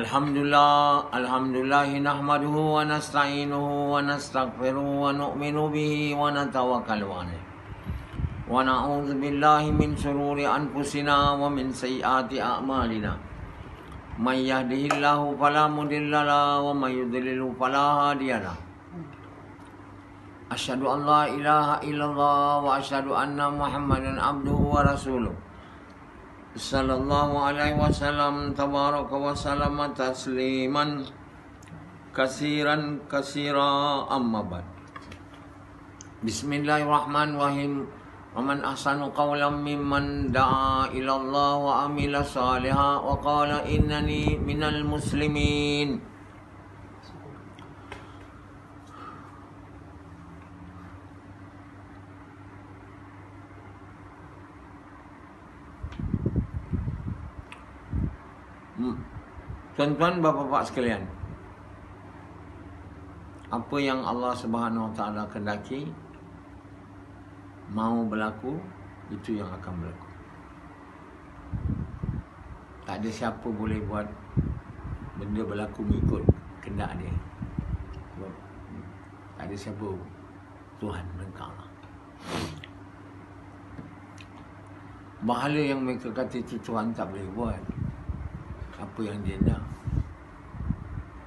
Alhamdulillah nahmaduhu wa nasta'inuhu wa nastaghfiruhu wa nu'minu bihi wa natawakkalu alayh. Wa na'udzu billahi min shururi anfusina wa min sayyiati a'malina. May yahdihillahu fala mudilla lahu wa may yudlil fala hadiya lahu. Asyhadu an la ilaha illallah wa asyhadu anna Muhammadan abduhu wa rasuluh. Sallallahu alaihi wasallam tabaraka wa salama tasliman kasiran kasira amma ba'd. Bismillahirrahmanirrahim. Wa man ahsanu qawlan mimman da'a ila Allah wa amila salihan wa qala innani minal muslimin. Tuan-tuan, bapa-bapa sekalian, apa yang Allah Subhanahu Wa Taala kehendaki mau berlaku, itu yang akan berlaku. Tak ada siapa boleh buat benda berlaku mengikut kehendak dia. Tak ada siapa, Tuhan melainkan Allah. Bahala yang mereka kata itu Tuhan tak boleh buat apa yang dia nak.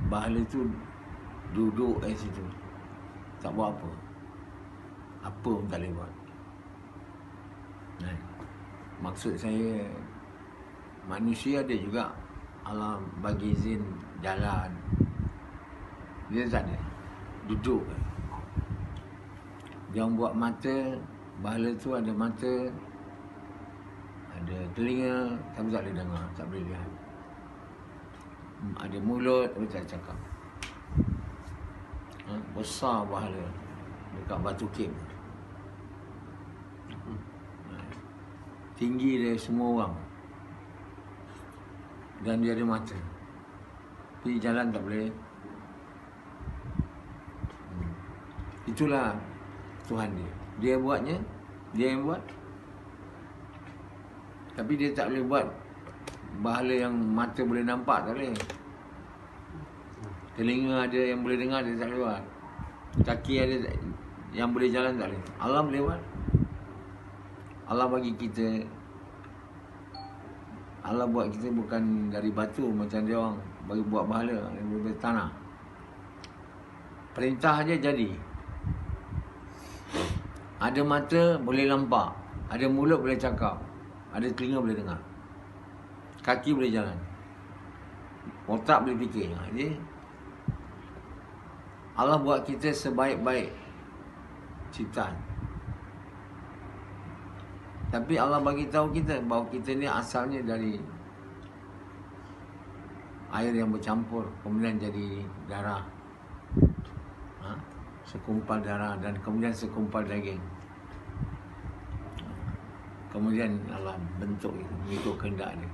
Bahala tu duduk di situ, tak buat apa. Apa pun tak boleh buat. Maksud saya, manusia ada juga Allah bagi izin jalan, dia tak ada, duduk. Dia buat mata, bahala tu ada mata, ada telinga, tapi tak boleh dengar, tak boleh lihat. Ada mulut, tapi tak cakap. Besar bahala dekat Batu King. Tinggi dari semua orang. Dan dia ada mata, tapi jalan tak boleh. Itulah Tuhan dia. Dia buatnya, dia yang buat. Tapi dia tak boleh buat bahala yang mata boleh nampak, tak boleh. Telinga ada yang boleh dengar, dia tak boleh buat. Kaki ada yang boleh jalan, tak boleh. Allah boleh buat. Allah bagi kita, Allah buat kita bukan dari batu macam dia orang bagi buat bahala dari tanah. Perintah aja jadi. Ada mata boleh nampak, ada mulut boleh cakap, ada telinga boleh dengar, kaki boleh jalan, otak boleh fikir. Jadi Allah buat kita sebaik-baik ciptaan. Tapi Allah bagi tahu kita bahawa kita ni asalnya dari air yang bercampur, kemudian jadi darah, sekumpal darah, dan kemudian sekumpal daging. Kemudian Allah bentuk itu mengikut kehendak dia,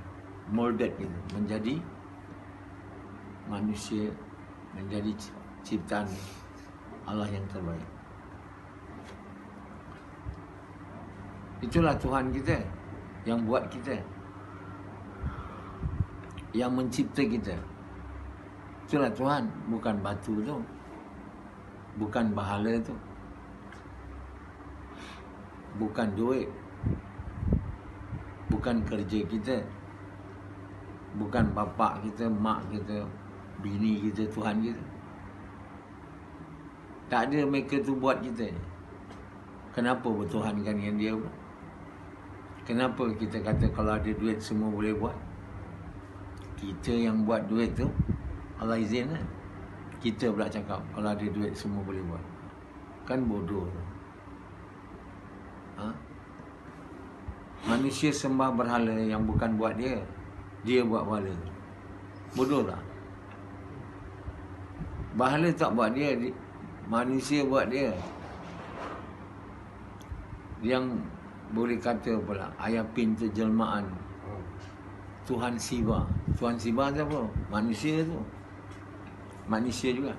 molded itu menjadi manusia, menjadi ciptaan Allah yang terbaik. Itulah Tuhan kita, yang buat kita, yang mencipta kita. Itulah Tuhan, bukan batu tu, bukan bahala tu, bukan duit, bukan kerja kita, bukan bapa kita, mak kita, bini kita, Tuhan kita. Tak ada, mereka tu buat kita. Kenapa bertuhankan dengan dia pula? Kenapa kita kata kalau ada duit semua boleh buat? Kita yang buat duit tu, Allah izin lah. Kita pula cakap kalau ada duit semua boleh buat. Kan bodoh tu. Manusia sembah berhala yang bukan buat dia, dia buat berhala. Bodoh tak? Berhala tak buat dia, manusia buat dia. Yang boleh kata pula ayah pintu jelmaan Tuhan Siva. Tuhan Siva siapa? Manusia tu. Manusia juga.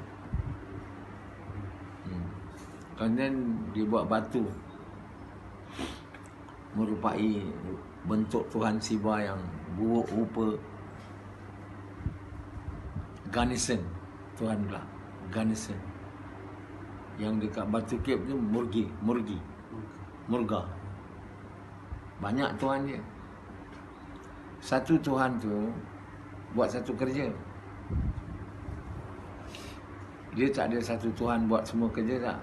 Kemudian dia buat batu merupai bentuk Tuhan Siva yang buruk rupa. Ganesan. Tuhan pula. Ganesan. Yang dekat Batu Cape tu Murga. Banyak Tuhan dia. Satu Tuhan tu buat satu kerja. Dia tak ada satu Tuhan buat semua kerja tak.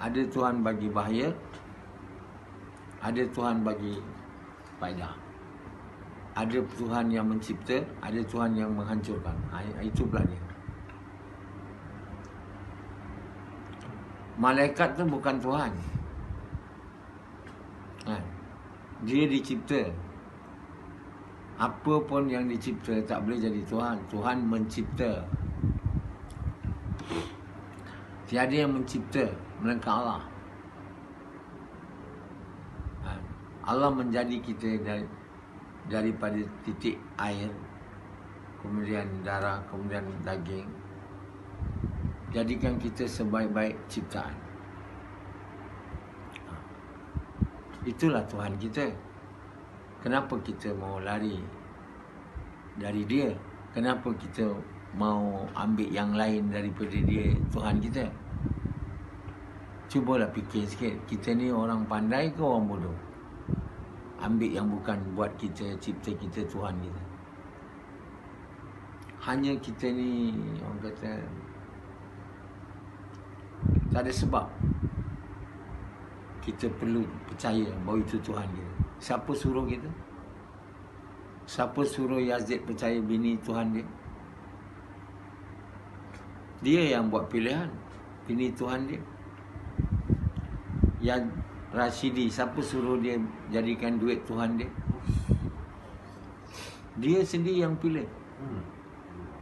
Ada Tuhan bagi bahaya, ada Tuhan bagi faedah. Ada Tuhan yang mencipta, ada Tuhan yang menghancurkan. Itu pula dia. Malaikat tu bukan Tuhan. Dia dicipta. Apa pun yang dicipta tak boleh jadi Tuhan. Tuhan mencipta. Tiada yang mencipta melainkan Allah. Allah menjadi kita daripada titik air, kemudian darah, kemudian daging. Jadikan kita sebaik-baik ciptaan. Itulah Tuhan kita. Kenapa kita mau lari dari dia? Kenapa kita mau ambil yang lain daripada dia, Tuhan kita? Cubalah fikir sikit. Kita ni orang pandai ke orang bodoh? Ambil yang bukan buat kita, cipta kita, Tuhan kita. Hanya kita ni, orang kata, tak ada sebab kita perlu percaya bahawa itu Tuhan kita. Siapa suruh kita? Siapa suruh Yazid percaya bini Tuhan dia? Dia yang buat pilihan. Bini Tuhan dia. Yang Rashidi, siapa suruh dia jadikan duit Tuhan dia? Dia sendiri yang pilih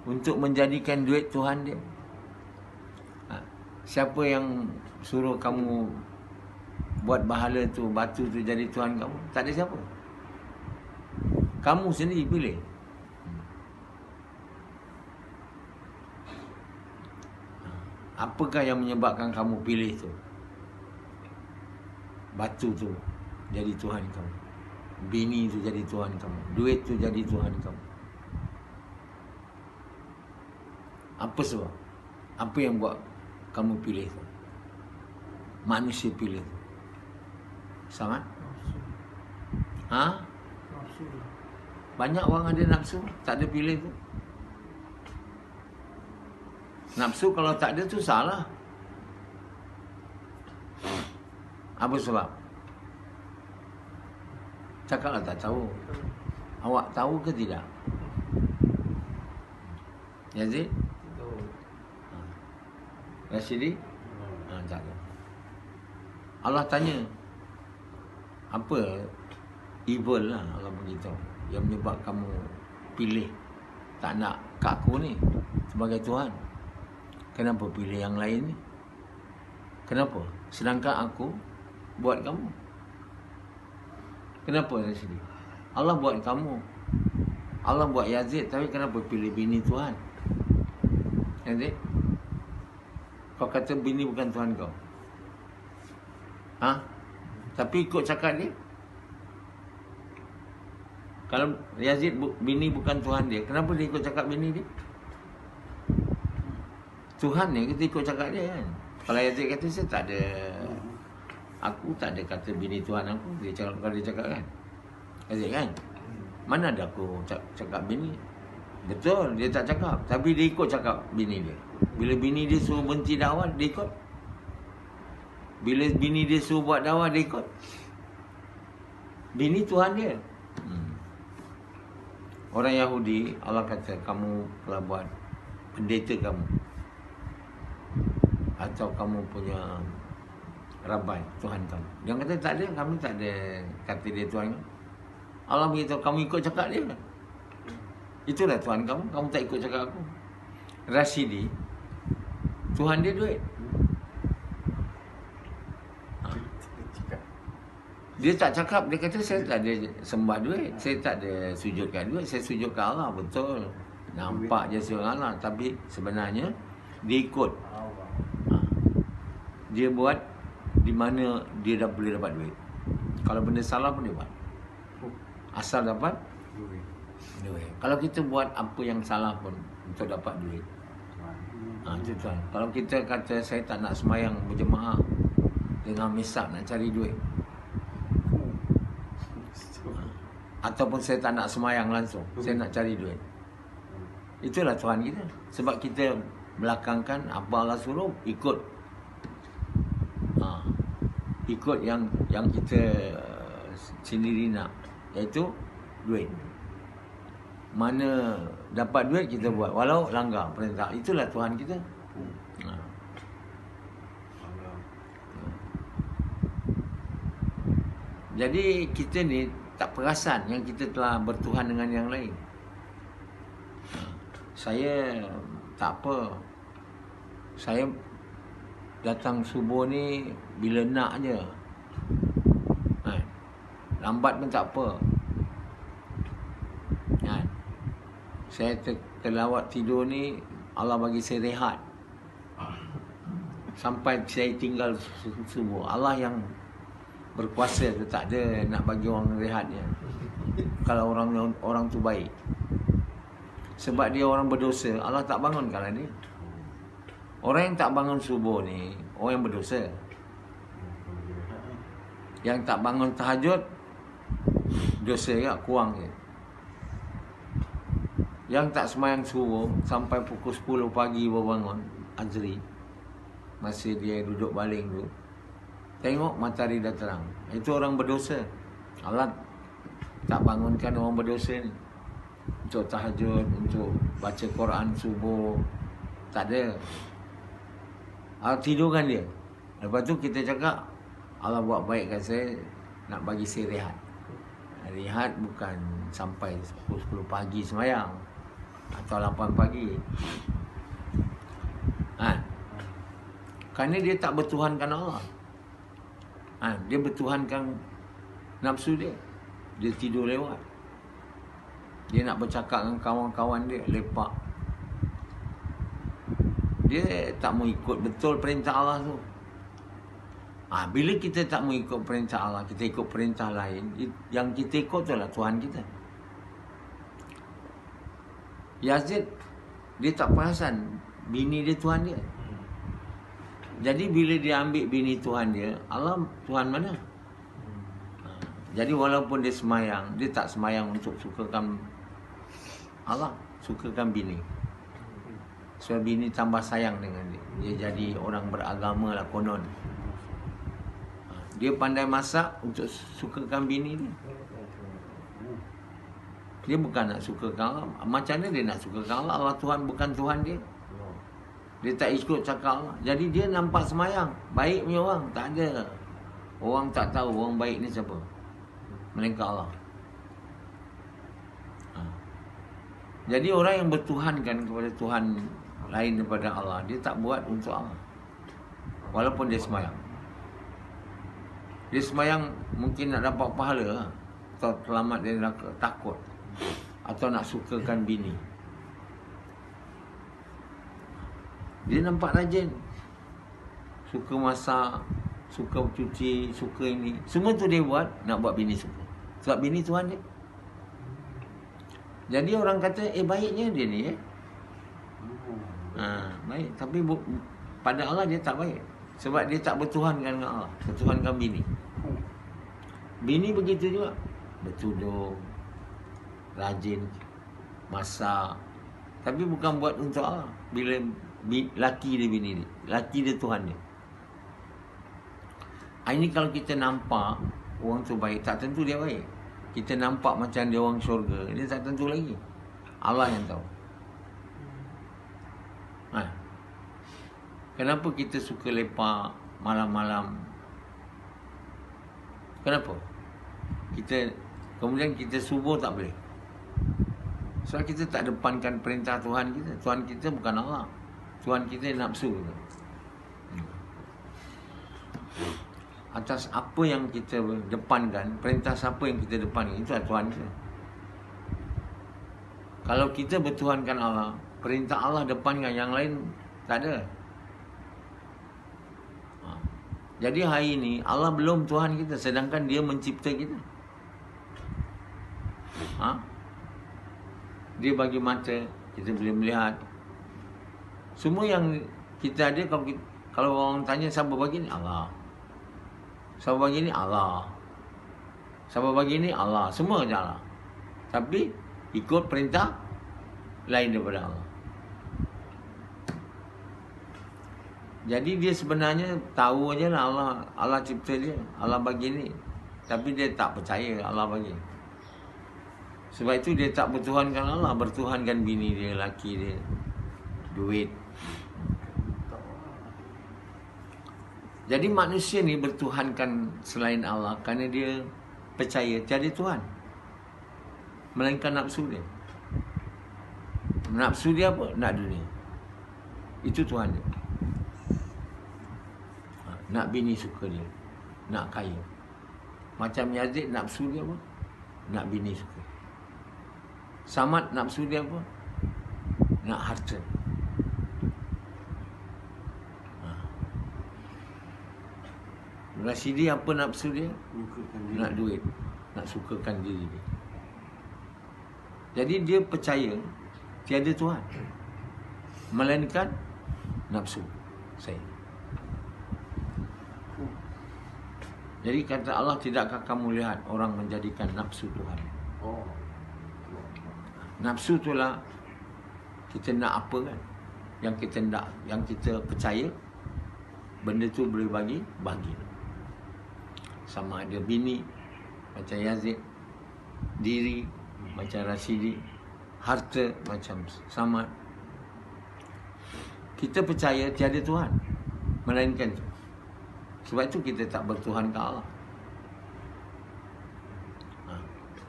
untuk menjadikan duit Tuhan dia. Siapa yang suruh kamu buat bahala tu, batu tu jadi Tuhan kamu? Tak ada siapa. Kamu sendiri pilih. Apakah yang menyebabkan kamu pilih tu? Batu tu jadi Tuhan kamu. Bini tu jadi Tuhan kamu. Duit tu jadi Tuhan kamu. Apa sebab? Apa yang buat kamu pilih tu? Manusia pilih tu. Sama? Nafsu. Banyak orang ada nafsu, tak ada pilih tu. Nafsu kalau tak ada tu salah. Apa sebab? Cakaplah tak tahu. Awak tahu ke tidak? Yazid? Tahu. Rashidi? Tak tahu. Allah tanya, apa evil lah Allah beritahu yang menyebab kamu pilih tak nak kat aku ni sebagai Tuhan? Kenapa pilih yang lain ni? Kenapa? Sedangkan aku buat kamu. Kenapa Rashidi? Allah buat kamu. Allah buat Yazid, tapi kenapa pilih bini Tuhan? Yazid? Kau kata bini bukan Tuhan kau. Tapi ikut cakap dia. Kalau Yazid bini bukan Tuhan dia, kenapa dia ikut cakap bini dia? Tuhan ni kita ikut cakap dia kan. Kalau Yazid kata saya tak ada, aku tak ada kata bini Tuhan aku. Dia cakap, kalau dia cakap kan, Yazid kan, mana ada aku cakap bini. Betul, dia tak cakap, tapi dia ikut cakap bini dia. Bila bini dia suruh berhenti dakwah, dia ikut. Bila bini dia suruh buat dakwah, dia ikut. Bini Tuhan dia. Orang Yahudi, Allah kata, kamu telah buat pendeta kamu, atau kamu punya Rabbi, Tuhan kamu. Dia kata tak ada, kami tak ada kata dia Tuhan. Allah beritahu kamu ikut cakap dia. Itulah Tuhan kamu, kamu tak ikut cakap aku. Rashidi, Tuhan dia duit. Dia tak cakap, dia kata saya tak ada sembah duit, saya tak ada sujud kat duit, saya sujud kat Allah. Betul, nampak je sujud Allah, tapi sebenarnya dia ikut. Dia buat di mana dia dah boleh dapat duit. Kalau benda salah pun dia buat, asal dapat duit. Kalau kita buat apa yang salah pun untuk dapat duit. Itu tuan. Kalau kita kata saya tak nak semayang berjemaah dengan misak nak cari duit. Ataupun saya tak nak semayang langsung, saya nak cari duit. Itulah Tuhan kita. Sebab kita belakangkan apa Allah suruh, ikut. Ikut yang kita sendiri nak, iaitu duit. Mana dapat duit kita buat, walau langgar perintah. Itulah Tuhan kita. Jadi kita ni tak perasan yang kita telah bertuhan dengan yang lain. Saya tak apa. Saya datang subuh ni bila nak je. Lambat pun tak apa. Saya terlawat tidur ni, Allah bagi saya rehat. Sampai saya tinggal subuh. Allah yang berkuasa tu, tak ada nak bagi orang rehat je. Kalau orang tu baik. Sebab dia orang berdosa, Allah tak bangunkan dia. Orang yang tak bangun subuh ni, orang yang berdosa. Yang tak bangun tahajud, dosa ya, kurang je. Yang tak semayang subuh sampai pukul 10 pagi baru bangun, Azri, masih dia duduk baling tu, tengok matahari dah terang. Itu orang berdosa. Allah tak bangunkan orang berdosa ni untuk tahajud, untuk baca Quran subuh. Tak ada. Allah tidurkan dia. Lepas tu kita cakap, Allah buat baikkan saya, nak bagi saya rehat. Rehat bukan sampai 10 pagi semayang atau 8 pagi. Kerana dia tak bertuhankan Allah. Dia bertuhankan nafsu dia. Dia tidur lewat. Dia nak bercakap dengan kawan-kawan dia, lepak. Dia tak mau ikut betul perintah Allah tu. Bila kita tak mau ikut perintah Allah, kita ikut perintah lain, yang kita ikut tu lah Tuhan kita. Yazid, dia tak perasan bini dia Tuhan dia. Jadi bila dia ambil bini Tuhan dia, Allah Tuhan mana? Jadi walaupun dia semayang, dia tak semayang untuk sukakan Allah, sukakan bini. Sebab bini tambah sayang dengan dia. Dia jadi orang beragama lah konon. Dia pandai masak untuk sukakan bini dia. Dia bukan nak sukakan Allah. Macam mana dia nak sukakan Allah? Allah Tuhan bukan Tuhan dia. Dia tak ikut cakap Allah. Jadi dia nampak semayang. Baik punya orang. Tak ada. Orang tak tahu orang baik ni siapa. Melainkan Allah. Jadi orang yang bertuhankan kepada Tuhan lain daripada Allah, dia tak buat untuk Allah. Walaupun dia semayang. Dia semayang mungkin nak dapat pahala, atau selamat dari takut, atau nak sukakan bini. Dia nampak rajin, suka masak, suka cuci, suka ini. Semua tu dia buat nak buat bini suka. Sebab bini Tuhan dia. Jadi orang kata, baiknya dia ni baik. Tapi pada Allah dia tak baik. Sebab dia tak bertuhankan dengan Allah, bertuhankan bini. Bini begitu juga. Bertudung, rajin, masak. Tapi bukan buat untuk Allah. Bila laki dia bini dia, laki dia Tuhan dia. Ini kalau kita nampak orang tu baik, tak tentu dia baik. Kita nampak macam dia orang syurga, dia tak tentu lagi. Allah yang tahu. Kenapa kita suka lepak malam-malam? Kenapa? Kemudian kita subuh tak boleh. Sebab kita tak depankan perintah Tuhan kita. Tuhan kita bukan Allah. Tuhan kita nafsu kita. Atas apa yang kita depankan, perintah siapa yang kita depankan, itu adalah Tuhan kita. Kalau kita bertuhankan Allah, perintah Allah depankan, yang lain tak ada. Jadi hari ini Allah belum Tuhan kita, sedangkan dia mencipta kita. Dia bagi mata, kita boleh melihat. Semua yang kita ada, kalau orang tanya siapa bagi ni, Allah. Siapa bagi ni, Allah. Siapa bagi ni, Allah. Semua je Allah. Tapi ikut perintah lain daripada Allah. Jadi dia sebenarnya tahu aje lah Allah cipta dia, Allah bagi ni. Tapi dia tak percaya Allah bagi. Sebab itu dia tak bertuhankan Allah, bertuhankan bini dia, laki dia, duit. Jadi manusia ni bertuhankan selain Allah kerana dia percaya tiada Tuhan, melainkan nafsu dia. Nafsu dia apa? Nak dunia. Itu Tuhan dia. Nak bini suka dia, nak kaya. Macam Yazid, nafsu dia apa? Nak bini suka. Samad, nafsu dia apa? Nak harta. Rashidi, apa nafsu dia? Nak duit, nak sukakan diri dia. Jadi dia percaya tiada Tuhan, melainkan nafsu saya. Jadi kata Allah, tidakkah kamu lihat orang menjadikan nafsu Tuhan? Nafsu itulah kita nak apa kan? Yang kita nak, yang kita percaya benda tu boleh bagi. Sama ada bini macam Yazid, diri macam Rashidi, harta macam Samad. Kita percaya tiada Tuhan melainkan tu. Sebab itu kita tak bertuhan ke Allah.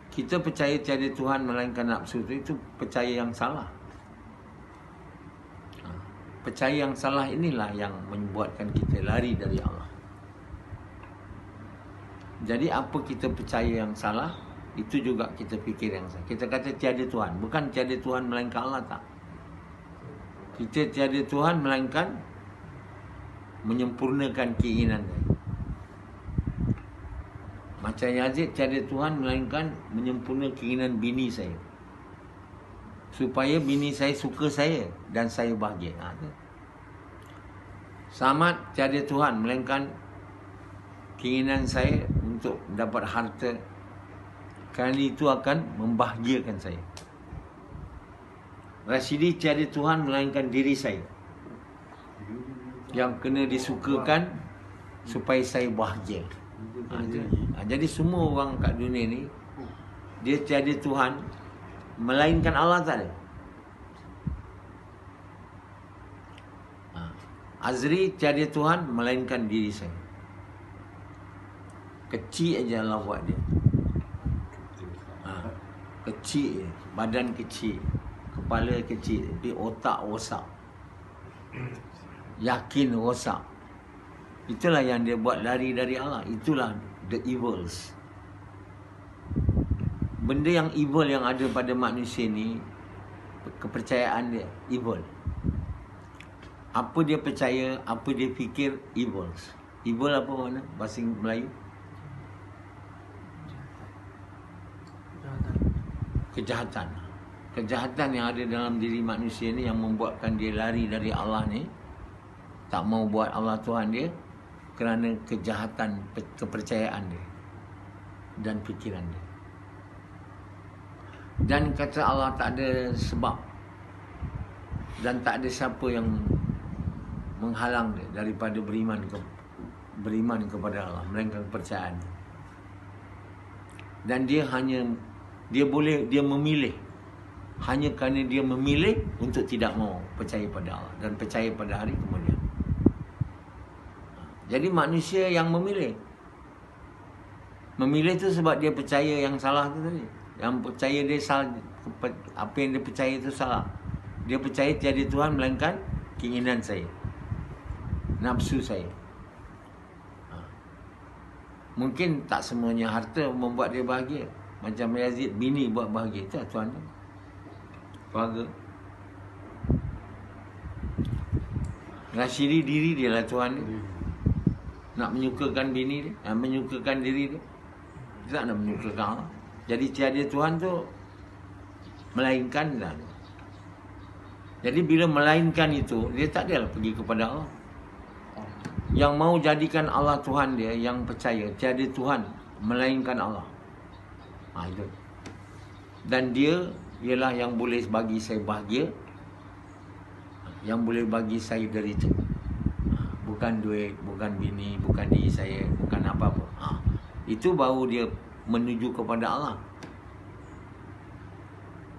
Kita percaya tiada Tuhan melainkan nafsu itu percaya yang salah. Percaya yang salah inilah yang membuatkan kita lari dari Allah. Jadi apa kita percaya yang salah, itu juga kita fikir yang salah. Kita kata tiada Tuhan, bukan tiada Tuhan melainkan Allah, tak. Kita tiada Tuhan melainkan menyempurnakan keinginan dia. Macam Yazid, tiada Tuhan melainkan menyempurnakan keinginan bini saya, supaya bini saya suka saya dan saya bahagia. Samad, tiada Tuhan melainkan keinginan saya untuk dapat harta, kerana itu akan membahagiakan saya. Rashidi, tiada Tuhan melainkan diri saya, yang kena disukakan supaya saya bahagia. Jadi semua orang kat dunia ni, dia tiada Tuhan melainkan Allah, tak ada. Azri, tiada Tuhan melainkan diri saya. Kecil aja Allah buat dia. Kecil, badan kecil, kepala kecil, tapi otak rosak, yakin rosak. Itulah yang dia buat lari dari Allah. Itulah the evils. Benda yang evil yang ada pada manusia ni, kepercayaan dia evil. Apa dia percaya, apa dia fikir, evils. Evil apa makna bahasa Melayu? Kejahatan. Kejahatan yang ada dalam diri manusia ni yang membuatkan dia lari dari Allah ni, tak mau buat Allah Tuhan dia, kerana kejahatan kepercayaan dia dan fikiran dia. Dan kata Allah, tak ada sebab dan tak ada siapa yang menghalang dia daripada beriman kepada Allah, melainkan kepercayaan. Dan dia memilih hanya kerana dia memilih untuk tidak mau percaya pada Allah dan percaya pada hari kemudian. Jadi manusia yang memilih tu sebab dia percaya yang salah tu tadi. Yang percaya dia salah, apa yang dia percaya itu salah. Dia percaya tiada Tuhan melainkan keinginan saya, nafsu saya. Mungkin tak semuanya harta membuat dia bahagia. Macam Yazid, bini buat bahagia. Itu Tuhan dia, keluarga. Rashidi, diri dia lah Tuhan dia. Nak menyukakan bini dia, menyukakan diri dia. Dia tak nak menyukakan Allah. Jadi tiada Tuhan tu Melainkan dah. Jadi bila melainkan itu, dia tak adalah pergi kepada Allah. Yang mau jadikan Allah Tuhan dia, yang percaya tiada Tuhan melainkan Allah. Itu. Dan dia ialah yang boleh bagi saya bahagia, yang boleh bagi saya derita. Bukan duit, bukan bini, bukan diri saya, bukan apa-apa. Itu baru dia menuju kepada Allah.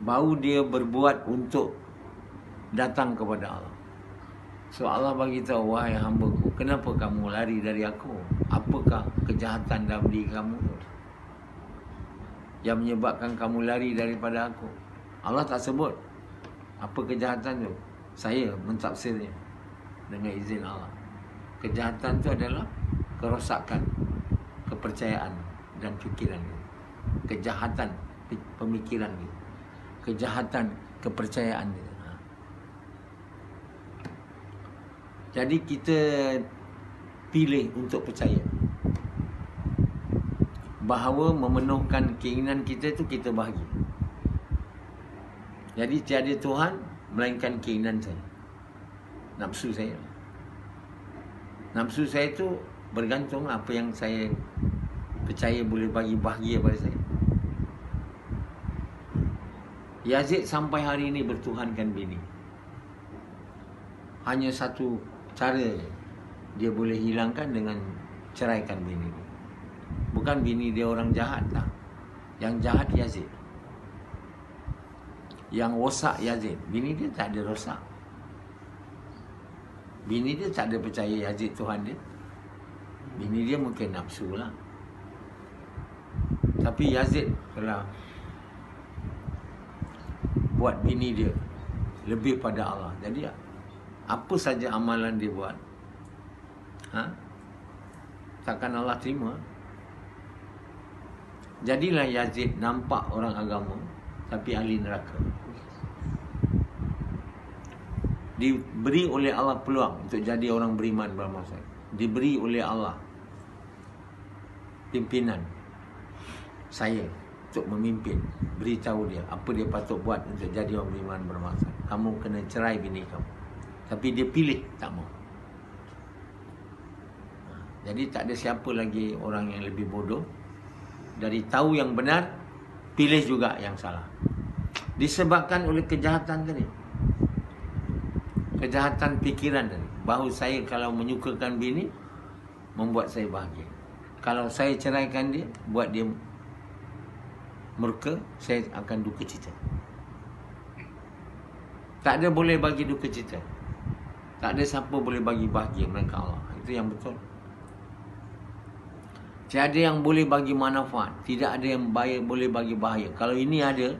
Baru dia berbuat untuk datang kepada Allah. So Allah bagi tahu, wahai hamba-Ku, kenapa kamu lari dari aku? Apakah kejahatan dalam diri kamu tu yang menyebabkan kamu lari daripada aku? Allah tak sebut apa kejahatan tu. Saya mentafsirnya dengan izin Allah. Kejahatan tu adalah kerosakan kepercayaan dan fikiran dia. Kejahatan pemikiran dia. Kejahatan kepercayaan dia. Jadi kita pilih untuk percaya bahawa memenuhkan keinginan kita itu kita bahagia. Jadi tiada Tuhan melainkan keinginan saya, nafsu saya. Nafsu saya itu bergantung apa yang saya percaya boleh bagi bahagia pada saya. Yazid sampai hari ini bertuhankan bini. Hanya satu cara dia boleh hilangkan dengan ceraikan bini dia. Bukan bini dia orang jahat lah. Yang jahat Yazid. Yang rosak Yazid. Bini dia tak ada rosak. Bini dia tak ada percaya Yazid Tuhan dia. Bini dia mungkin nafsu lah. Tapi Yazid telah buat bini dia lebih pada Allah. Jadi apa saja amalan dia buat, takkan Allah terima. Jadilah Yazid nampak orang agama tapi ahli neraka. Diberi oleh Allah peluang untuk jadi orang beriman bermasa. Diberi oleh Allah pimpinan saya untuk memimpin, beritahu dia apa dia patut buat untuk jadi orang beriman bermasa. Kamu kena cerai bini kamu. Tapi dia pilih tak mau. Jadi tak ada siapa lagi orang yang lebih bodoh dari tahu yang benar, pilih juga yang salah. Disebabkan oleh kejahatan tadi. Kejahatan fikiran tadi. Bahawa saya kalau menyukakan bini, membuat saya bahagia. Kalau saya ceraikan dia, buat dia murka, saya akan duka cita. Tak ada boleh bagi duka cita. Tak ada siapa boleh bagi bahagia melainkan Allah. Itu yang betul. Tiada yang boleh bagi manfaat. Tidak ada yang boleh bagi bahaya. Kalau ini ada,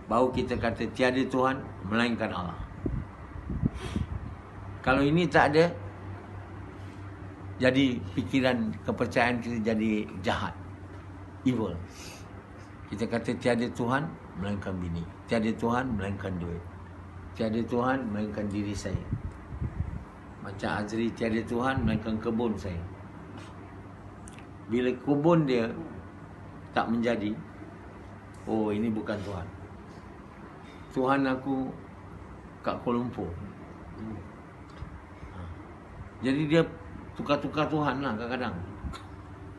baru kita kata tiada Tuhan melainkan Allah. Kalau ini tak ada, jadi fikiran kepercayaan kita jadi jahat, evil. Kita kata tiada Tuhan melainkan bini. Tiada Tuhan melainkan duit. Tiada Tuhan melainkan diri saya. Macam Azri tiada Tuhan melainkan kebun saya. Bila kebun dia tak menjadi, oh ini bukan Tuhan. Tuhan aku kat Kuala Lumpur. Jadi dia tukar-tukar Tuhan lah kadang-kadang.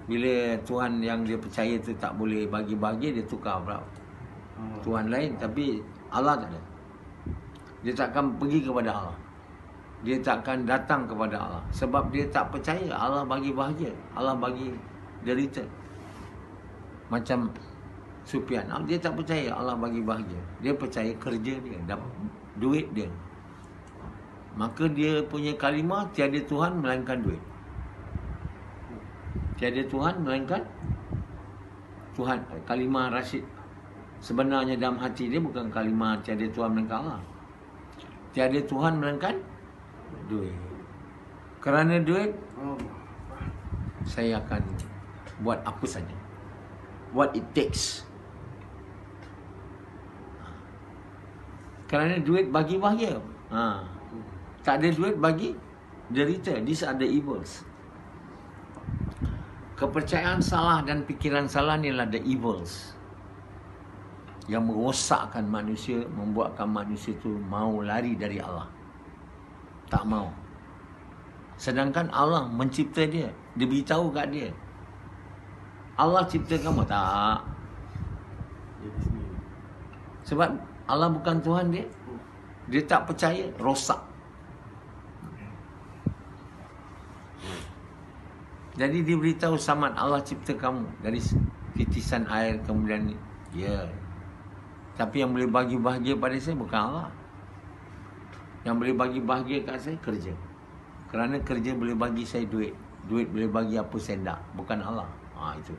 Bila Tuhan yang dia percaya tu tak boleh bagi bahagia, dia tukar pula Tuhan lain. Tapi Allah tak ada. Dia takkan pergi kepada Allah. Dia takkan datang kepada Allah. Sebab dia tak percaya Allah bagi bahagia. Allah bagi derita. Macam Sufyan, dia tak percaya Allah bagi bahagia. Dia percaya kerja dia, duit dia. Maka dia punya kalimah, tiada Tuhan melainkan duit. Tiada Tuhan melainkan Tuhan. Kalimah Rashid sebenarnya dalam hati dia bukan kalimah tiada Tuhan melainkan Allah. Tiada Tuhan melainkan duit. Kerana duit, saya akan buat apa saja. What it takes. Kerana duit bagi bahagia. Tak ada duit bagi derita. These are the evils. Kepercayaan salah dan fikiran salah ni adalah the evils. yang merosakkan manusia, membuatkan manusia tu mau lari dari Allah. Tak mau. Sedangkan Allah mencipta dia. Dia beritahu kat dia, Allah cipta kamu. Tak. Sebab Allah bukan Tuhan dia. Dia tak percaya, rosak. Jadi dia beritahu Samad, Allah cipta kamu dari titisan air, kemudian ni. Ya. Tapi yang boleh bagi bahagia pada saya bukan Allah. Yang boleh bagi bahagia kat saya kerja. Kerana kerja boleh bagi saya duit. Duit boleh bagi apa saya nak. Bukan Allah. Itu.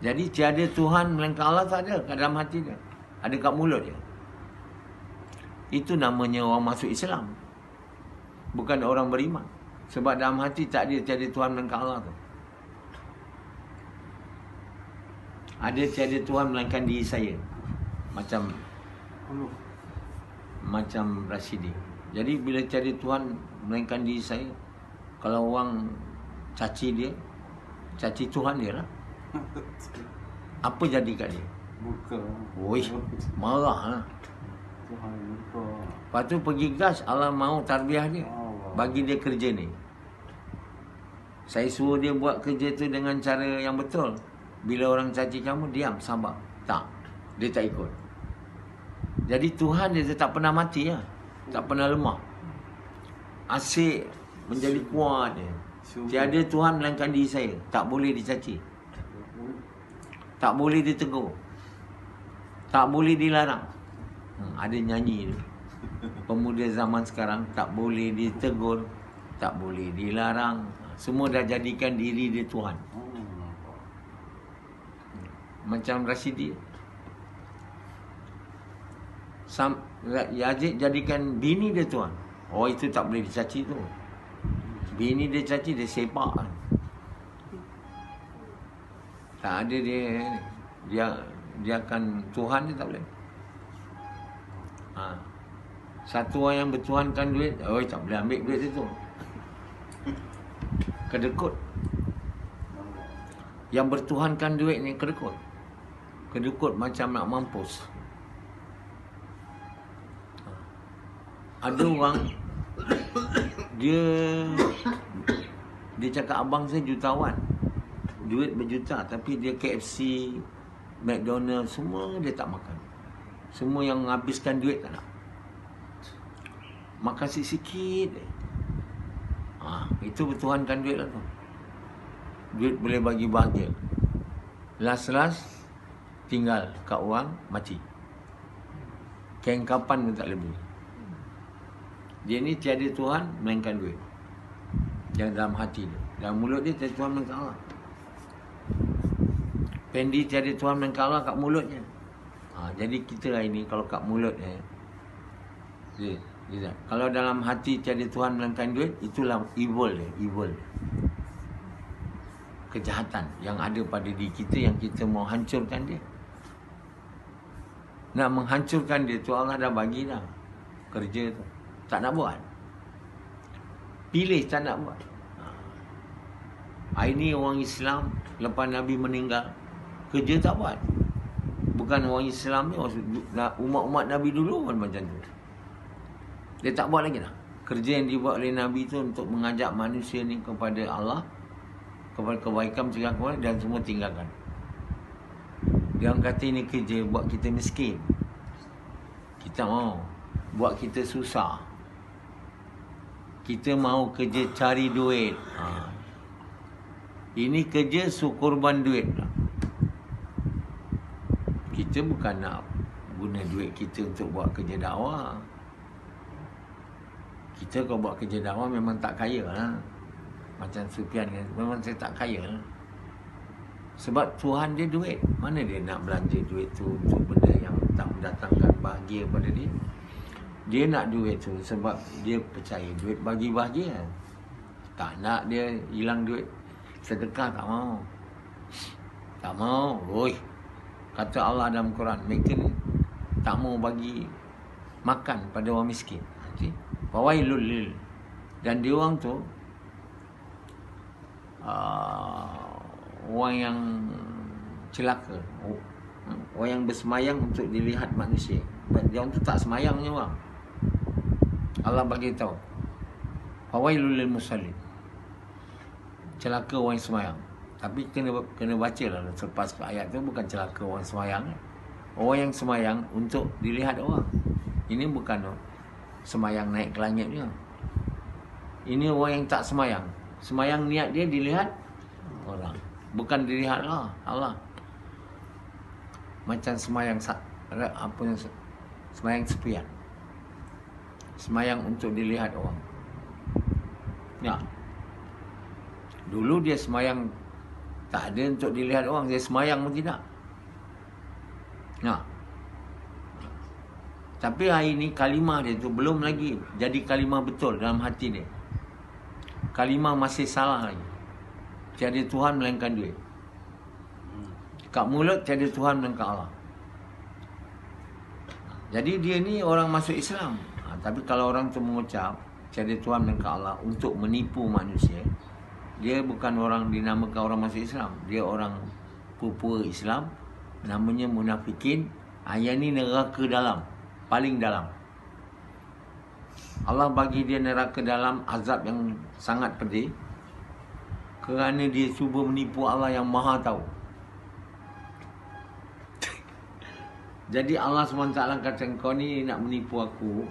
Jadi tiada Tuhan melainkan Allah, tak ada kat dalam hati dia. Ada kat mulut dia. Itu namanya orang masuk Islam. Bukan orang beriman. Sebab dalam hati tak ada tiada Tuhan melainkan Allah tu. Ada tiada Tuhan melainkan diri saya. Macam Rashidi. Jadi bila tiada Tuhan melainkan diri saya, kalau orang caci dia, caci Tuhan dia lah. Apa jadi kat dia? Wih, marah lah. Lepas tu pergi gas, Allah mau tarbiyah dia. Bagi dia kerja ni. Saya suruh dia buat kerja tu dengan cara yang betul. Bila orang caci kamu, diam, sabar. Tak, dia tak ikut. Jadi Tuhan dia tak pernah mati lah. Tak pernah lemah. Asyik menjadi kuat dia. Tiada Tuhan melainkan diri saya. Tak boleh dicaci. Tak boleh ditegur. Tak boleh dilarang. Ada nyanyi tu. Pemuda zaman sekarang tak boleh ditegur, tak boleh dilarang. Semua dah jadikan diri dia Tuhan. Macam Rashidi. Yazid jadikan bini dia Tuhan. Oh, itu tak boleh dicaci tu. Bini dia caci, dia sepak. Tak ada dia akan Tuhan dia tak boleh. Satu orang yang bertuhankan duit, tak boleh ambil duit dia tu. Kedekut. Yang bertuhankan duit ni kedekut. Kedekut macam nak mampus. Ada orang dia cakap abang saya jutawan, duit berjuta, tapi dia KFC, McDonald, semua dia tak makan. Semua yang habiskan duit tak nak. Makan sikit-sikit. Itu bertuhankan duit lah tu. Duit boleh bagi bahagia. Last tinggal kat orang, mati. Kapan pun tak lebih. Dia ni tiada Tuhan melainkan duit. Yang dalam hati dia. Dalam mulut dia tiada Tuhan melainkan Allah. Pendi tiada Tuhan melainkan Allah kat mulutnya. Jadi kita hari ni kalau kat mulut dia, kalau dalam hati tiada Tuhan melainkan duit, itulah evil dia. Evil. Kejahatan yang ada pada diri kita, yang kita mau hancurkan dia. Nak menghancurkan dia tu Allah dah bagi dah kerja tu. Tak nak buat. Pilih tak nak buat. Hari ni orang Islam lepas Nabi meninggal, kerja tak buat. Bukan orang Islam ni, umat-umat Nabi dulu pun macam tu. Dia tak buat lagi dah. Kerja yang dibuat oleh Nabi tu untuk mengajak manusia ni kepada Allah, kepada kebaikan, mencegah kebaikan, dan semua tinggalkan. Dia orang kata ini kerja buat kita miskin. Kita mau buat kita susah. Kita mau kerja cari duit. Ini kerja sukurban duit lah. Kita bukan nak guna duit kita untuk buat kerja dakwah. Kita kalau buat kerja dakwah memang tak kaya lah. Macam Sufian kan, memang saya tak kaya lah. Sebab Tuhan dia duit. Mana dia nak belanja duit tu untuk benda yang tak mendatangkan bahagia pada dia. Dia nak duit tu sebab dia percaya duit bagi bahagia. Tak nak dia hilang duit. Sedekah tak mau. Tak mau. Kata Allah dalam Quran, mereka ni tak mau bagi makan pada orang miskin. Fawailul lil. Dan dia orang tu orang yang celaka. Orang yang bersemayang untuk dilihat manusia. Dia untuk tak semayangnya orang. Allah bagi tahu. Fawailul lil musallin. Celaka orang yang semayang. Tapi kena baca lah selepas ayat tu, bukan celaka orang semayang. Orang yang semayang untuk dilihat orang. Ini bukan semayang naik ke langit dia. Ini orang yang tak semayang. Semayang niat dia dilihat orang. Bukan dilihat Allah. Macam semayang semayang sepian. Semayang untuk dilihat orang. Ya. Dulu dia semayang tak ada untuk dilihat orang. Dia semayang pun tidak. Ya. Tapi hari ni kalimah dia tu belum lagi jadi kalimah betul dalam hati dia. Kalimah masih salah lagi. Tiada Tuhan melainkan dia. Kat mulut tiada Tuhan melainkan Allah. Jadi dia ni orang masuk Islam. Tapi kalau orang tu mengucap tiada Tuhan melainkan Allah untuk menipu manusia, dia bukan orang dinamakan orang masuk Islam. Dia orang pura-pura Islam. Namanya munafikin. Yang ni neraka dalam. Paling dalam. Allah bagi dia neraka dalam, azab yang sangat pedih. Kerana dia cuba menipu Allah yang maha tahu. Jadi Allah SWT kata, kau ni nak menipu aku,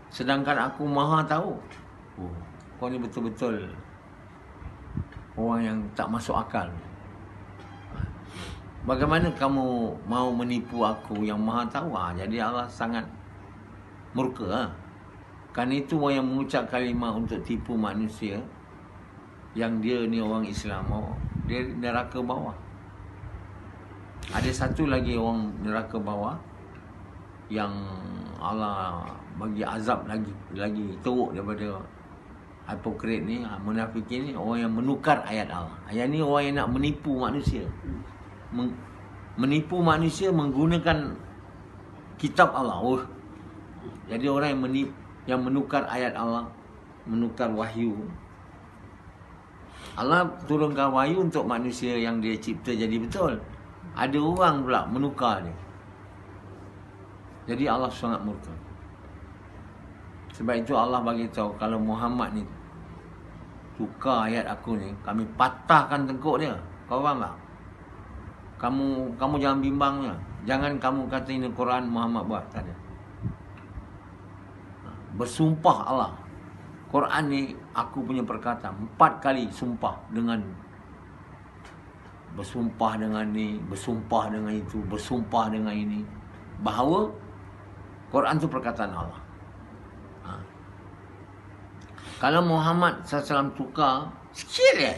sedangkan aku maha tahu. Kau ni betul-betul orang yang tak masuk akal. Bagaimana kamu mau menipu aku yang maha tahu? Jadi Allah sangat murka. Kerana itu orang yang mengucap kalimah untuk tipu manusia, yang dia ni orang Islam, dia neraka bawah. Ada satu lagi orang neraka bawah yang Allah bagi azab lagi teruk daripada hipokrit ni, munafikin ni, orang yang menukar ayat Allah. Ayat ni orang yang nak menipu manusia. Menipu manusia menggunakan kitab Allah. Jadi orang yang menukar ayat Allah, menukar wahyu. Allah turunkan wahyu untuk manusia yang dia cipta jadi betul. Ada orang pula menukar dia. Jadi Allah sangat murka. Sebab itu Allah bagi tahu, kalau Muhammad ni tukar ayat aku ni, kami patahkan tengkuk dia. Kau faham tak? Kamu jangan bimbangnya. Jangan kamu kata ini Quran Muhammad buat. Tak ada. Bersumpah Allah, Quran ni aku punya perkataan. 4 kali sumpah dengan, bersumpah dengan ni, bersumpah dengan itu, bersumpah dengan ini, bahawa Quran tu perkataan Allah. Kalau Muhammad SAW tukar sikit je,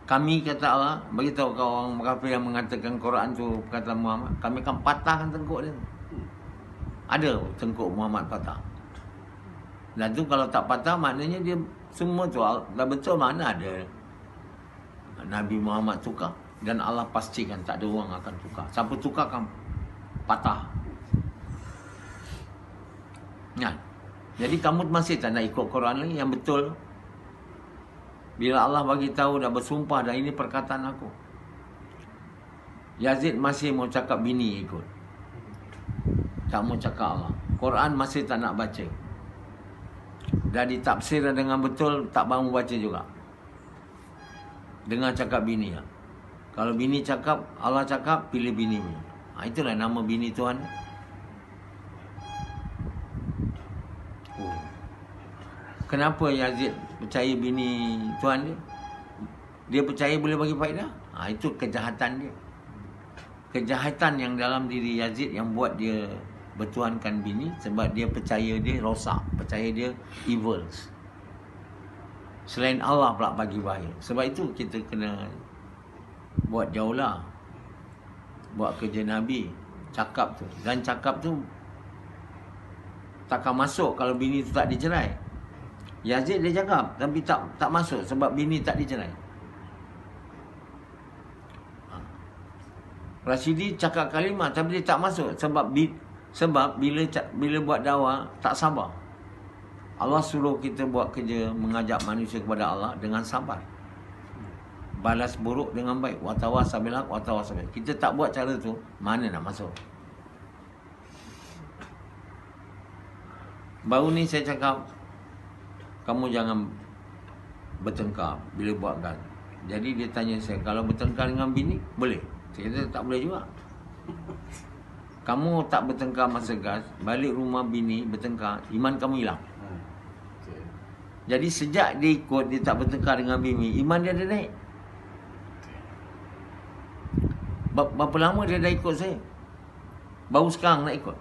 kami kata Allah, beritahu kau orang kafir yang mengatakan Quran tu perkataan Muhammad, kami akan patahkan tengkuk dia. Ada tengkuk Muhammad patah. Dan tu kalau tak patah, maknanya dia semua tu dah betul. Mana ada Nabi Muhammad tukar. Dan Allah pastikan tak ada orang akan tukar. Siapa tukar akan patah. Ya. Jadi kamu masih tak nak ikut Quran lagi yang betul. Bila Allah bagi tahu dah bersumpah dan ini perkataan aku. Yazid masih mau cakap bini ikut. Tak mau cakap Allah. Quran masih tak nak baca. Dah ditafsir dengan betul, tak mahu baca juga. Dengar cakap bini lah. Kalau bini cakap, Allah cakap, pilih bini. Itulah nama bini Tuhan. Kenapa Yazid percaya bini Tuhan dia? Dia percaya boleh bagi faedah. Itu kejahatan dia. Kejahatan yang dalam diri Yazid yang buat dia bertuhankan bini, sebab dia percaya dia rosak, percaya dia evils. Selain Allah pula bagi bahaya. Sebab itu kita kena buat jauhlah, buat kerja Nabi, cakap tu. Dan cakap tu takkan masuk kalau bini tu tak dicerai. Yazid dia cakap tapi tak masuk sebab bini tak dicerai. Rashidi cakap kalimah tapi dia tak masuk sebab bila buat dakwah tak sabar. Allah suruh kita buat kerja mengajak manusia kepada Allah dengan sabar. balas buruk dengan baik. Watawasau bil haq, watawasau bil. Kita tak buat cara tu, mana nak masuk? Baru ni saya cakap, kamu jangan bertengkar bila buat gas. Jadi dia tanya saya, kalau bertengkar dengan bini, boleh? Saya kata tak boleh juga. Kamu tak bertengkar masa gas, balik rumah bini bertengkar, iman kamu hilang. Jadi sejak dia ikut, dia tak bertengkar dengan bini, iman dia dah naik. Berapa lama dia dah ikut saya? Baru sekarang nak ikut.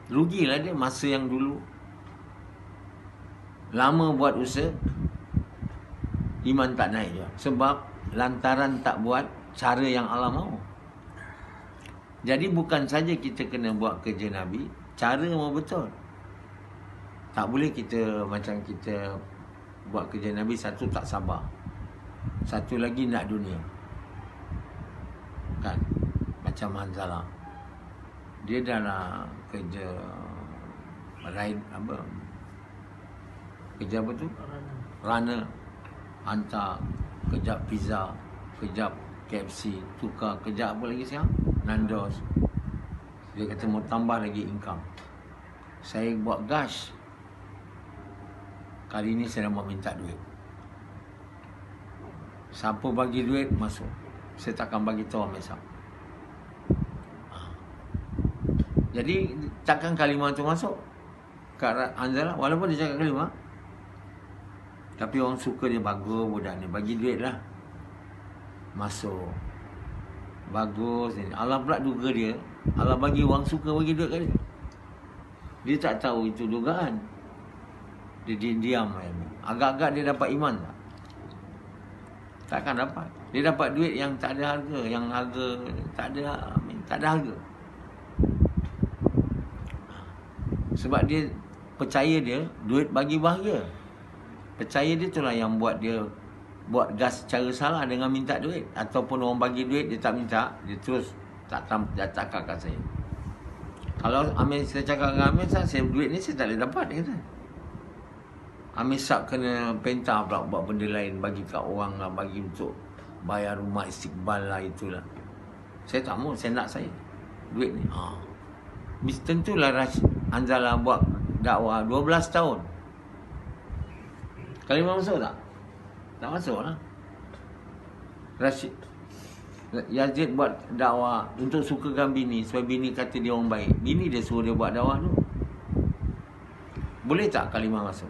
Rugilah dia masa yang dulu lama buat usaha, iman tak naik juga. Sebab lantaran tak buat cara yang Allah mahu. Jadi bukan saja kita kena buat kerja Nabi, cara mau betul. Tak boleh kita macam kita buat kerja Nabi, satu tak sabar, satu lagi nak dunia. Kan? Macam Hanzalah, dia dah lah kerja ride apa? Kerja apa tu? Runner. Hantar, kejap pizza, kejap KFC, tukar, kejap apa lagi sekarang? Nandos. Dia kata mau tambah lagi income. Saya buat gas, kali ni saya nak minta duit. Siapa bagi duit, masuk. Saya takkan bagi tahu Mesam. Jadi takkan kalimah tu masuk kat Hanzalah, walaupun dia cakap kalimah, tapi orang suka dia, bagus budak ni, bagi duit lah, masuk. Bagus ni. Allah pula duga dia, Allah bagi orang suka bagi duit kat dia. Dia tak tahu itu dugaan. Dia diam. Agak-agak dia dapat iman tak? Takkan dapat. Dia dapat duit yang tak ada harga, yang harga tak ada harga. Sebab dia percaya dia duit bagi bahagia. Percaya dia itulah yang buat dia buat gas cara salah dengan minta duit. Ataupun orang bagi duit dia tak minta, dia terus tak cakap kat saya. Kalau Amir, saya cakap dengan Amir, saya duit ni saya tak boleh dapat, dia kata. Amir Sab kena pentah pula buat benda lain, bagi kat orang lah, bagi untuk bayar rumah Istiqbal lah, itulah. Saya tak mau, saya nak saya duit ni. Tentulah Hanzalah buat dakwah 12 tahun. Kalimah masuk tak? Tak masuk lah. Yazid buat dakwah untuk sukakan bini, sebab bini kata dia orang baik. Bini dia suruh dia buat dakwah tu. Boleh tak kalimah masuk?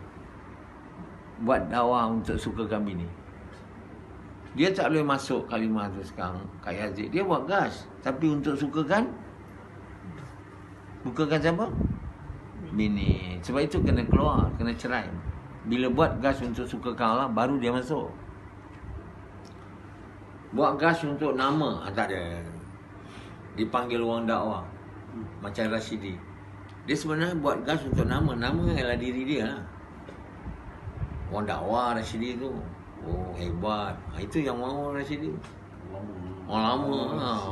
Buat dakwah untuk sukakan bini. Dia tak boleh masuk kalimah tu sekarang kat Yazid. Dia buat gas, tapi untuk sukakan siapa? Bini. Sebab itu kena keluar, kena cerai. Bila buat gas untuk sukakan Allah, baru dia masuk. Buat gas untuk nama, tak ada. Dipanggil orang dakwah macam Rashidi. Dia sebenarnya buat gas untuk nama. Nama ialah diri dia lah. Orang dakwah Rashidi tu, oh hebat. Itu yang mahu Rashidi. Orang lama,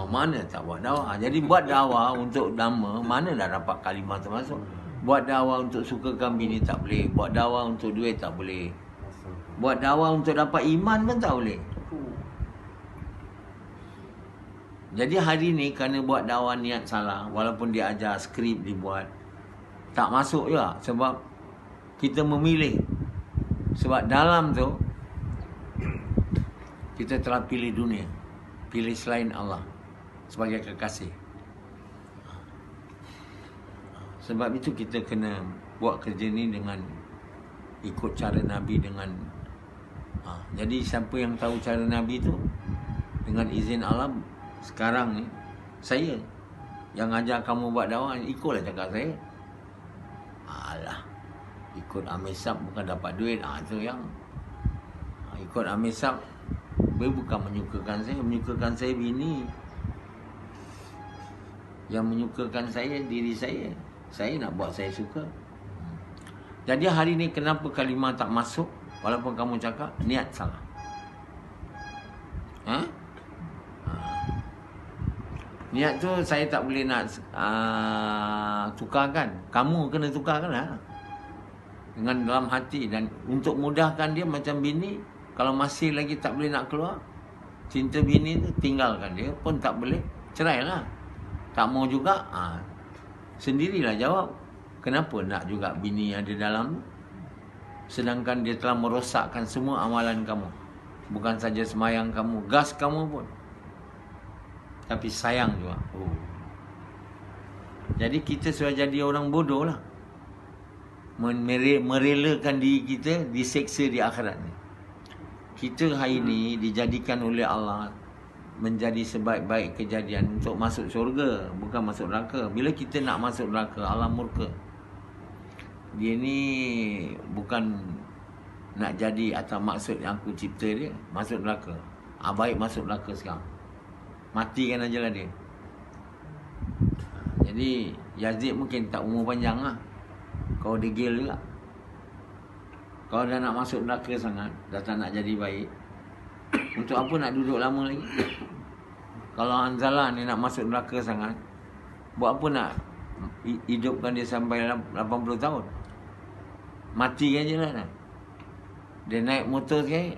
mana tak buat dakwah. Jadi buat dakwah untuk nama, mana dah dapat kalimah termasuk. Buat dakwah untuk sukakan bini tak boleh. Buat dakwah untuk duit tak boleh. Buat dakwah untuk dapat iman pun tak boleh. Jadi hari ni kerana buat dakwah niat salah, walaupun dia ajar skrip dibuat, tak masuk juga. Sebab kita memilih. Sebab dalam tu kita telah pilih dunia, pilih selain Allah sebagai kekasih. Sebab itu kita kena buat kerja ni dengan ikut cara Nabi, dengan jadi siapa yang tahu cara Nabi tu, dengan izin Allah, sekarang ni saya yang ajar kamu buat dakwah, ikutlah cakap saya. Alah, ikut Amir Sab bukan dapat duit. Itu yang ikut Amir Sab bukan menyukakan saya bini. Yang menyukakan saya diri saya. Saya nak buat saya suka. Jadi hari ni kenapa kalimah tak masuk, walaupun kamu cakap niat salah? Niat tu saya tak boleh nak tukarkan. Kamu kena tukarkan lah dengan dalam hati. Dan untuk mudahkan dia macam bini, Kalau masih lagi tak boleh nak keluar, cinta bini tu tinggalkan dia pun tak boleh, cerailah. Tak mau juga, sendirilah jawab. Kenapa nak juga bini ada dalam, sedangkan dia telah merosakkan semua amalan kamu. Bukan saja semayang kamu, gas kamu pun. Tapi sayang juga. Jadi kita sudah jadi orang bodoh lah. Merelakan diri kita diseksa di akhirat ni. Kita hari ni dijadikan oleh Allah menjadi sebaik-baik kejadian untuk masuk syurga, bukan masuk neraka. Bila kita nak masuk neraka, Allah murka. Dia ni bukan nak jadi atas maksud yang aku cipta dia, masuk neraka. Baik masuk neraka sekarang. Matikan aja lah dia. Jadi Yazid mungkin tak umur panjang lah. Kau degil juga. Kau dah nak masuk neraka sangat, dah tak nak jadi baik, untuk apa nak duduk lama lagi? Kalau Hanzalah ni nak masuk neraka sangat, buat apa nak hidupkan dia sampai 80 tahun? Matikan je lah. Dia naik motor sekali,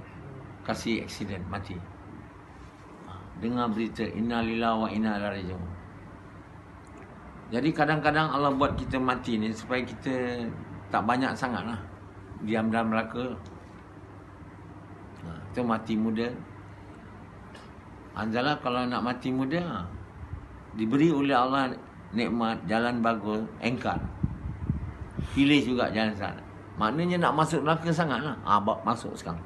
kasih aksiden, mati. Dengar berita, inna lillahi wa inna ilaihi raji'un. Jadi kadang-kadang Allah buat kita mati ni supaya kita tak banyak sangat lah diam dalam neraka. Itu mati muda. Hanzalah kalau nak mati muda, diberi oleh Allah nikmat, jalan bagus, engkar. Pilih juga jalan sana. Maknanya nak masuk neraka sangat lah. Masuk sekarang.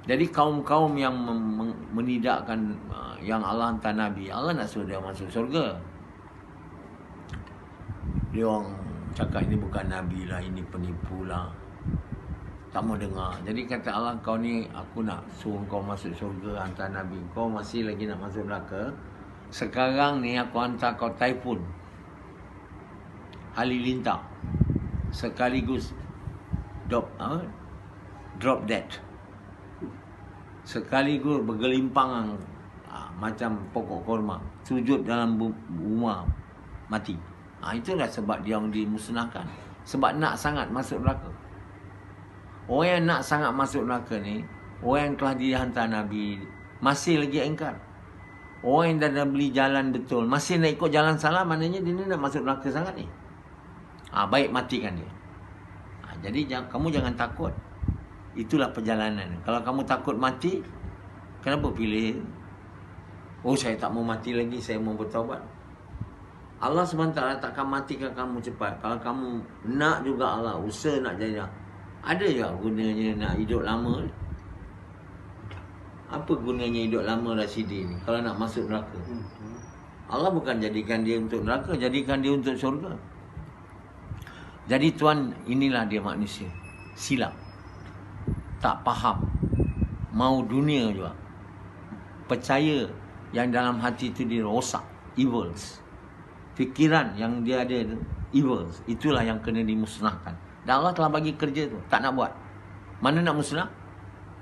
Jadi kaum-kaum yang menidakkan yang Allah hantar Nabi, Allah nak suruh dia masuk surga. Dia orang cakap ini bukan Nabi lah, ini penipu lah, tak mau dengar. Jadi kata Allah, kau ni aku nak suruh kau masuk surga, hantar Nabi, kau masih lagi nak masuk neraka. Sekarang ni aku hantar kau taifun, halilintar, sekaligus drop dead, sekaligus bergelimpangan, macam pokok korma, sujud dalam rumah, mati. Itulah sebab dia yang dimusnahkan. Sebab nak sangat masuk neraka. Orang yang nak sangat masuk neraka ni, orang yang telah dihantar Nabi, masih lagi engkar. Orang yang dah beli jalan betul, masih nak ikut jalan salah, maknanya dia ni nak masuk neraka sangat ni. Baik matikan dia. Jadi kamu jangan takut. Itulah perjalanan. Kalau kamu takut mati, kenapa pilih? Saya tak mau mati lagi, saya mau bertaubat. Allah SWT takkan matikan kamu cepat. Kalau kamu nak juga Allah, usaha nak jadi. Ada juga gunanya nak hidup lama. Apa gunanya hidup lama Rasidi ni kalau nak masuk neraka? Allah bukan jadikan dia untuk neraka, jadikan dia untuk syurga. Jadi tuan, inilah dia manusia. Silap. Tak faham. Mau dunia juga. Percaya yang dalam hati itu dia rosak. Evils. Fikiran yang dia ada itu, evils. Itulah yang kena dimusnahkan. Dan Allah telah bagi kerja tu, tak nak buat. Mana nak musnah?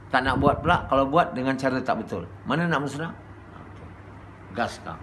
Tak nak buat pula. Kalau buat dengan cara tak betul, mana nak musnah? Gas kau.